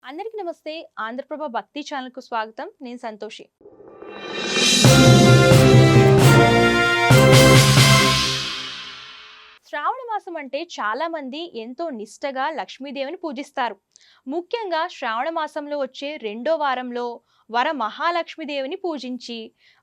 అందరికీ నమస్తే. ఆంధ్రప్రభ భక్తి ఛానల్‌కు స్వాగతం. నేను సంతోషి. శ్రావణ మాసం అంటే చాలా మంది ఎంతో నిష్టగా లక్ష్మీదేవిని పూజిస్తారు. ముఖ్యంగా శ్రావణ మాసంలో వచ్చే రెండో వారంలో వర మహాలక్ష్మీదేవిని పూజించి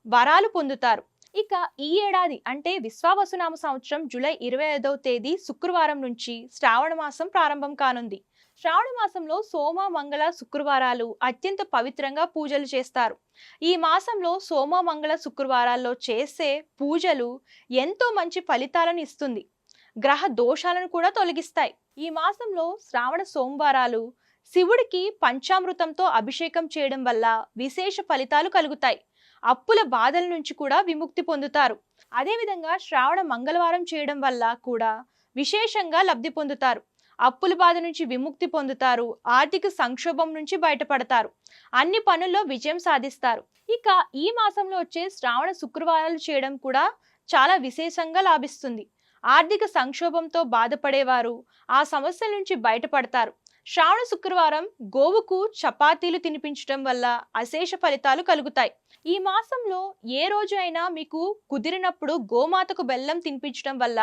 వరాలు పొందుతారు. ఇక ఈ ఏడాది అంటే విశ్వావసునామ సంవత్సరం జూలై 25వ తేదీ శుక్రవారం నుంచి శ్రావణ మాసం ప్రారంభం కానుంది. శ్రావణ మాసంలో సోమ, మంగళ, శుక్రవారాలు అత్యంత పవిత్రంగా పూజలు చేస్తారు. ఈ మాసంలో సోమ, మంగళ, శుక్రవారాల్లో చేసే పూజలు ఎంతో మంచి ఫలితాలను ఇస్తుంది. గ్రహ దోషాలను కూడా తొలగిస్తాయి. ఈ మాసంలో శ్రావణ సోమవారాలు శివుడికి పంచామృతంతో అభిషేకం చేయడం వల్ల విశేష ఫలితాలు కలుగుతాయి. అప్పుల బాధల నుంచి కూడా విముక్తి పొందుతారు. అదేవిధంగా శ్రావణ మంగళవారం చేయడం వల్ల కూడా విశేషంగా లబ్ధి పొందుతారు. అప్పుల బాధ నుంచి విముక్తి పొందుతారు. ఆర్థిక సంక్షోభం నుంచి బయటపడతారు. అన్ని పనుల్లో విజయం సాధిస్తారు. ఇక ఈ మాసంలో వచ్చే శ్రావణ శుక్రవారాలు చేయడం కూడా చాలా విశేషంగా లాభిస్తుంది. ఆర్థిక సంక్షోభంతో బాధపడేవారు ఆ సమస్యల నుంచి బయటపడతారు. శ్రావణ శుక్రవారం గోవుకు చపాతీలు తినిపించడం వల్ల అశేష ఫలితాలు కలుగుతాయి. ఈ మాసంలో ఏ రోజు అయినా మీకు కుదిరినప్పుడు గోమాతకు బెల్లం తినిపించడం వల్ల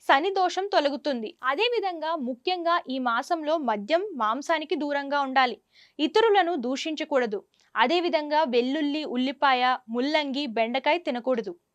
శని దోషం తొలగుతుంది. అదేవిధంగా ముఖ్యంగా ఈ మాసంలో మద్యం, మాంసానికి దూరంగా ఉండాలి. ఇతరులను దూషించకూడదు. అదేవిధంగా వెల్లుల్లి, ఉల్లిపాయ, ముల్లంగి, బెండకాయ తినకూడదు.